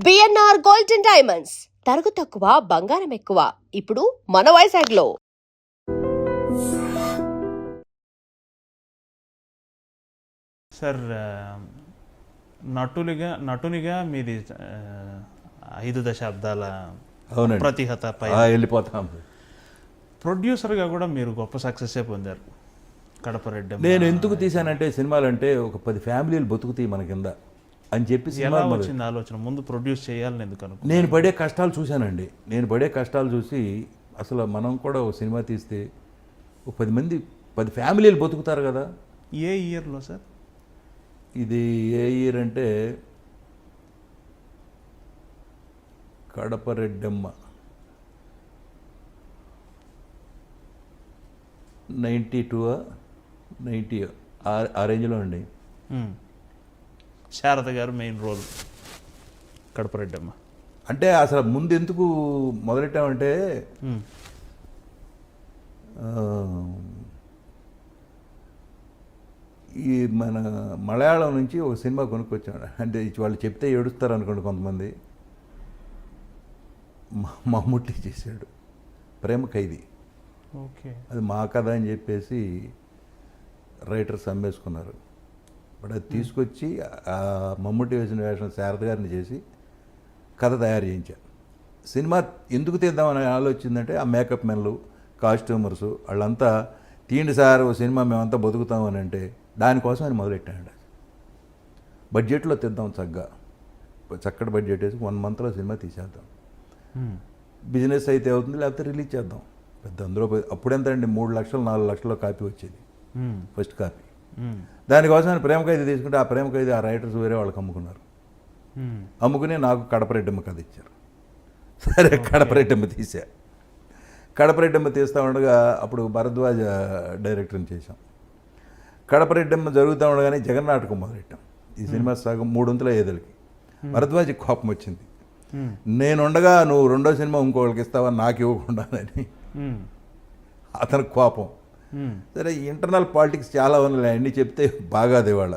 BNR gold and diamonds తరుగు తక్కువ బంగారం ఎక్కువ ఇప్పుడు మన వైజాగ్లో. సార్, నటునిగా మీది 5 దశాబ్దాల ప్రతిహత వెళ్ళిపోతాం. ప్రొడ్యూసర్గా కూడా మీరు గొప్ప సక్సెస్ పొందారు. కడప రెడ్డి నేను ఎందుకు తీశానంటే సినిమాలు అంటే ఒక 10 ఫ్యామిలీలు బతుకుతాయి మన కింద అని చెప్పి ఎలా వచ్చింది ఆలోచన? ముందు ప్రొడ్యూస్ చేయాలని ఎందుకు అనుకో? నేను పడే కష్టాలు చూశానండి. నేను పడే కష్టాలు చూసి అసలు మనం కూడా ఒక సినిమా తీస్తే ఒక 10 ఫ్యామిలీలు బతుకుతారు కదా. ఏ ఇయర్లో సార్ ఇది? ఏ ఇయర్ అంటే కడప రెడ్డమ్మ 92 90 ఆ రేంజ్లో అండి. శారద గారు మెయిన్ రోల్ కడప రెడ్డమ్మ. అంటే అసలు ముందు ఎందుకు మొదలెట్టామంటే ఈ మన మలయాళం నుంచి ఒక సినిమా కొనుక్కొచ్చాడు. అంటే వాళ్ళు చెప్తే ఏడుస్తారు అనుకోండి కొంతమంది. మమ్ముట్టి చేశాడు ప్రేమ ఖైదీ. ఓకే, అది మా కథ అని చెప్పేసి రైటర్స్ అమ్మేసుకున్నారు. బట్ అది తీసుకొచ్చి మమ్ముట్టి వేసిన వేషం శారద గారిని చేసి కథ తయారు చేయించారు. సినిమా ఎందుకు తీద్దామని ఆలోచిందంటే ఆ మేకప్ మెన్లు, కాస్ట్యూమర్స్ వాళ్ళంతా తీయండి సార్ ఓ సినిమా మేమంతా బతుకుతామని అంటే దానికోసం ఆయన మొదలెట్టాడు. బడ్జెట్లో తీద్దాం చక్కటి బడ్జెట్ వేసి 1 మంత్లో సినిమా తీసేద్దాం. బిజినెస్ అయితే అవుతుంది, లేకపోతే రిలీజ్ చేద్దాం. పెద్ద అందులో అప్పుడెంత అండి, 3 లక్షలు 4 లక్షల్లో కాపీ వచ్చేది ఫస్ట్ కాపీ. దానికోసం ఆయన ప్రేమ ఖైదీ తీసుకుంటే ఆ ప్రేమ ఖైదీ ఆ రైటర్స్ వేరే వాళ్ళకి అమ్ముకున్నారు. అమ్ముకుని నాకు కడప రెడ్డమ్మ కథ ఇచ్చారు. సరే కడప రెడ్డమ్మ తీసా. కడప రెడ్డమ్మ తీస్తూ ఉండగా అప్పుడు భరద్వాజ డైరెక్టర్ని చేశాం. కడప రెడ్డమ్మ జరుగుతూ ఉండగానే జగన్నాటకం మొదలెట్టాం. ఈ సినిమా సగం 3 వంతుల ఏదలకి. భరద్వాజకి కోపం వచ్చింది. నేనుండగా నువ్వు 2వ సినిమా ఇంకోళ్ళకి ఇస్తావా నాకు ఇవ్వకుండానని అతనికి కోపం. సరే ఇంటర్నల్ పాలిటిక్స్ చాలా ఉన్నాయి, అన్నీ చెప్తే బాగాది వాళ్ళ.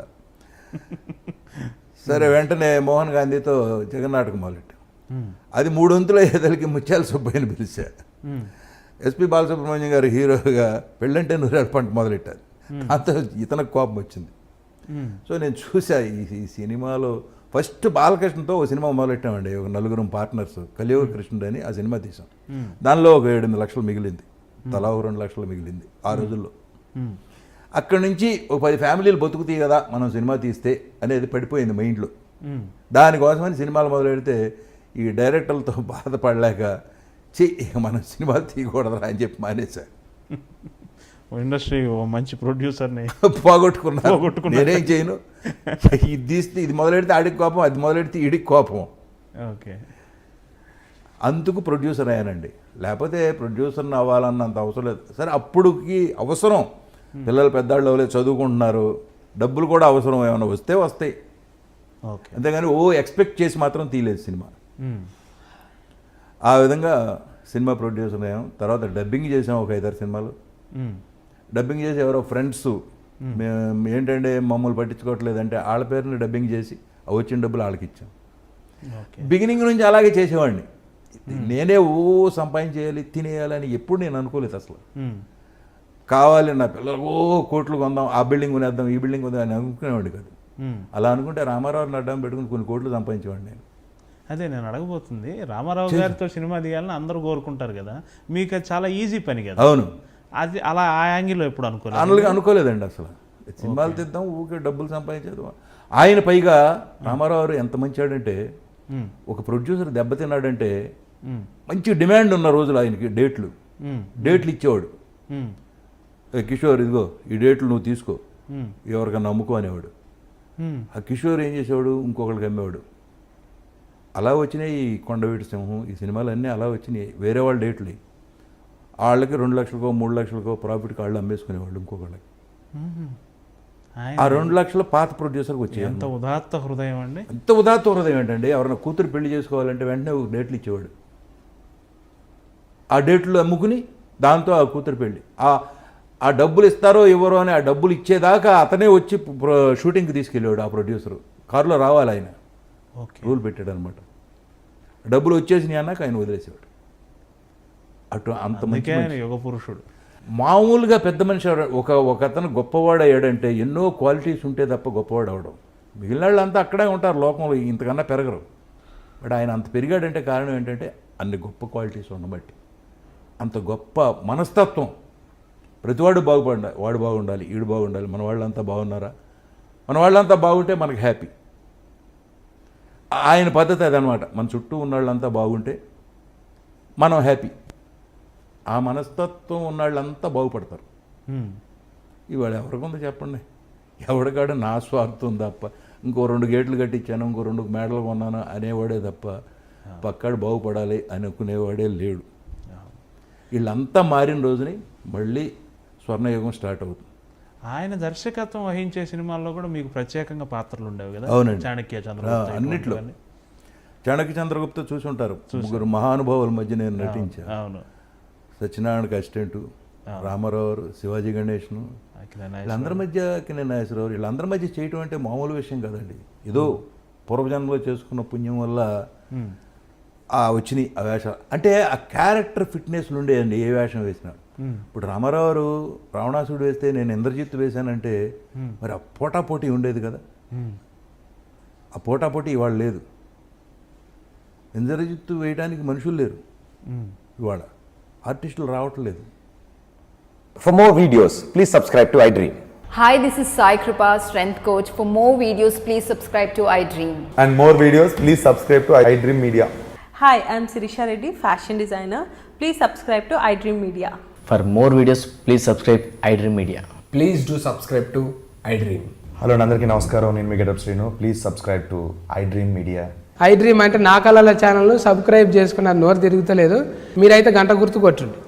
సరే వెంటనే మోహన్ గాంధీతో జగన్నాటకం మొదలెట్టాం. అది 3 వంతుల ఏదలకి ముత్యాల సుబ్బయ్యని పిలిచా. ఎస్పి బాలసుబ్రహ్మణ్యం గారు హీరోగా పెళ్ళంటే నూరేళ్ళ పంట మొదలెట్టారు. అంత ఇతనికి కోపం వచ్చింది. సో నేను చూసా ఈ సినిమాలో ఫస్ట్ బాలకృష్ణతో ఒక సినిమా మొదలెట్టామండి. ఒక 4 పార్ట్నర్స్, కలియుగ కృష్ణుడు అని ఆ సినిమా తీసాం. దానిలో ఒక 7 లక్షలు మిగిలింది, తలా 2 లక్షలు మిగిలింది ఆ రోజుల్లో. అక్కడి నుంచి ఒక 10 ఫ్యామిలీలు బతుకుతాయి కదా మనం సినిమా తీస్తే అనేది పడిపోయింది మైండ్లో. దానికోసమని సినిమాలు మొదలెడితే ఈ డైరెక్టర్లతో బాధపడలేక మనం సినిమాలు తీయకూడదురా అని చెప్పి మానేసా. ఇండస్ట్రీ మంచి ప్రొడ్యూసర్ని పోగొట్టుకున్నా. నేనేం చేయను, ఇది తీస్తే ఇది మొదలెడితే ఆడికి కోపం, అది మొదలెడితే ఈడికి కోపం. ఓకే, అందుకు ప్రొడ్యూసర్ అయ్యానండి. లేకపోతే ప్రొడ్యూసర్ని అవ్వాలన్నంత అవసరం లేదు. సరే అప్పుడుకి అవసరం, పిల్లలు పెద్దాళ్ళు అవ్వలేదు, చదువుకుంటున్నారు, డబ్బులు కూడా అవసరం, ఏమైనా వస్తే వస్తాయి. ఓకే, అంతేగాని ఎక్స్పెక్ట్ చేసి మాత్రం తీయలేదు సినిమా. ఆ విధంగా సినిమా ప్రొడ్యూసర్ అయ్యాం. తర్వాత డబ్బింగ్ చేసాం ఒక 5-6 సినిమాలు. డబ్బింగ్ చేసి ఎవరో ఫ్రెండ్స్ ఏంటంటే మమ్మల్ని పట్టించుకోవట్లేదంటే వాళ్ళ పేరుని డబ్బింగ్ చేసి వచ్చిన డబ్బులు వాళ్ళకి ఇచ్చాం. బిగినింగ్ నుంచి అలాగే చేసేవాడిని. నేనే సంపాదించేయాలి, తినేయాలని ఎప్పుడు నేను అనుకోలేదు అసలు. కావాలి నా పిల్లలు కోట్లు కొందాం, ఆ బిల్డింగ్ కొనేద్దాం, ఈ బిల్డింగ్ కొందాం అని అనుకునేవాడిని కాదు. అలా అనుకుంటే రామారావుని అడ్డం పెట్టుకుని కొన్ని కోట్లు సంపాదించేవాడిని నేను. అదే నేను అడగబోతుంది. రామారావు గారితో సినిమా తీయాలని అందరూ కోరుకుంటారు కదా, మీకు అది చాలా ఈజీ పని కదా. అవును, అది అలా ఆ యాంగిల్లో ఎప్పుడు అనుకోలేదండి అసలు. సినిమాలు తీద్దాం, ఊకే డబ్బులు సంపాదించేద్దాం. ఆయన పైగా రామారావు గారు ఎంత మంచివాడంటే, ఒక ప్రొడ్యూసర్ దెబ్బతిన్నాడంటే మంచి డిమాండ్ ఉన్న రోజులు ఆయనకి డేట్లు ఇచ్చేవాడు. కిషోర్ ఇదిగో ఈ డేట్లు నువ్వు తీసుకో, ఎవరికన్నా అమ్ముకో అనేవాడు. ఆ కిషోర్ ఏం చేసేవాడు, ఇంకొకరికి అమ్మేవాడు. అలా వచ్చినాయి ఈ కొండవీటి సింహం, ఈ సినిమాలు అన్నీ అలా వచ్చినాయి. వేరే వాళ్ళ డేట్లు వాళ్ళకి 2 లక్షలకో 3 లక్షలకో ప్రాఫిట్కి వాళ్ళు అమ్మేసుకునేవాళ్ళు ఇంకొకళ్ళకి. ఆ 2 లక్షల పాత ప్రొడ్యూసర్కి వచ్చాయి. ఎంత ఉదాత్త హృదయం అండి. ఎంత ఉదాత్త హృదయం ఏంటండి. ఎవరైనా కూతురు పెళ్లి చేసుకోవాలంటే వెంటనే ఒక డేట్లు ఇచ్చేవాడు. ఆ డేట్లు అమ్ముకుని దాంతో ఆ కూతురు పెళ్లి, ఆ డబ్బులు ఇస్తారో ఇవ్వరో అని ఆ డబ్బులు ఇచ్చేదాకా అతనే వచ్చి షూటింగ్కి తీసుకెళ్ళేవాడు. ఆ ప్రొడ్యూసరు కారులో రావాలి ఆయన, రూల్ పెట్టాడు అనమాట. డబ్బులు వచ్చేసినాయి అన్నాక ఆయన వదిలేసేవాడు. అటు అంత మంచి అందుకే ఆయన మనిషి. యుగ పురుషుడు. మామూలుగా పెద్ద మనిషి ఒక అతను గొప్పవాడు అయ్యాడంటే ఎన్నో క్వాలిటీస్ ఉంటే తప్ప గొప్పవాడు అవడం. మిగిలిన వాళ్ళంతా అక్కడే ఉంటారు లోకంలో, ఇంతకన్నా పెరగరు. బట్ ఆయన అంత పెరిగాడంటే కారణం ఏంటంటే అన్ని గొప్ప క్వాలిటీస్ ఉండబట్టి. అంత గొప్ప మనస్తత్వం. ప్రతివాడు వాడు బాగుండాలి, ఈడు బాగుండాలి, మన వాళ్ళంతా బాగున్నారా, మన వాళ్ళంతా బాగుంటే మనకు హ్యాపీ. ఆయన పద్ధతి అదనమాట. మన చుట్టూ ఉన్న వాళ్ళంతా బాగుంటే మనం హ్యాపీ. ఆ మనస్తత్వం ఉన్న వాళ్ళంతా బాగుపడతారు. ఇవాళ ఎవరికొందో చెప్పండి, ఎవడికాడు నా స్వార్థం తప్ప, ఇంకో 2 గేట్లు కట్టించాను, ఇంకో 2 మేడలు కొన్నాను అనేవాడే తప్ప పక్కాడు బాగుపడాలి అనుకునేవాడే లేడు. వీళ్ళంతా మారిన రోజుని మళ్ళీ స్వర్ణయుగం స్టార్ట్ అవుతుంది. ఆయన దర్శకత్వం వహించే సినిమాల్లో కూడా మీకు ప్రత్యేకంగా పాత్రలు ఉండేవి కదా. అవునండి. చాణక్య, చంద్రగుప్త, అన్నిట్లో. ఇటువంటివన్నీ. చాణక్య, చంద్రగుప్త చూసి ఉంటారు. 3 మహానుభావుల మధ్య నేను నటించాను. అవును. సత్యనారాయణకి అసిస్టెంటు, రామారావు, శివాజీ గణేష్ను, వీళ్ళందరి మధ్య కిరణ్ నాగేశ్వరరావు, వీళ్ళందరి మధ్య చేయటం అంటే మామూలు విషయం కాదండి. ఏదో పూర్వజన్మలో చేసుకున్న పుణ్యం వల్ల వచ్చినాయి ఆ వేషాలు. అంటే ఆ క్యారెక్టర్ ఫిట్నెస్లు ఉండేయండి ఏ వేషం వేసినా. ఇప్పుడు రామారావు రావణాసుడు వేస్తే నేను ఇంద్రజిత్ వేశానంటే మరి ఆ పోటాపోటీ ఉండేది కదా. ఆ పోటాపోటీ ఇవాళ లేదు. ఇంద్రజిత్తు వేయడానికి మనుషులు లేరు ఇవాళ, ఆర్టిస్టులు రావట్లేదు. For more videos, please subscribe to iDream. Hi, this is Sai Kripa, strength coach. For more videos, please subscribe to iDream. And more videos, please subscribe to iDream Media. Hi, I'm Sirisha Reddy, fashion designer. Please subscribe to iDream Media. For more videos, please subscribe iDream Media. Please do subscribe to iDream. Hello అందరికీ నమస్కారం, నేను మీ Getup Srinu. Please subscribe to iDream Media. iDream అంటే నా కళల ఛానల్ను subscribe చేసుకున్న నోరు తిరుగుతలేదు, మీరైతే గంట గుర్తు కొట్టండి.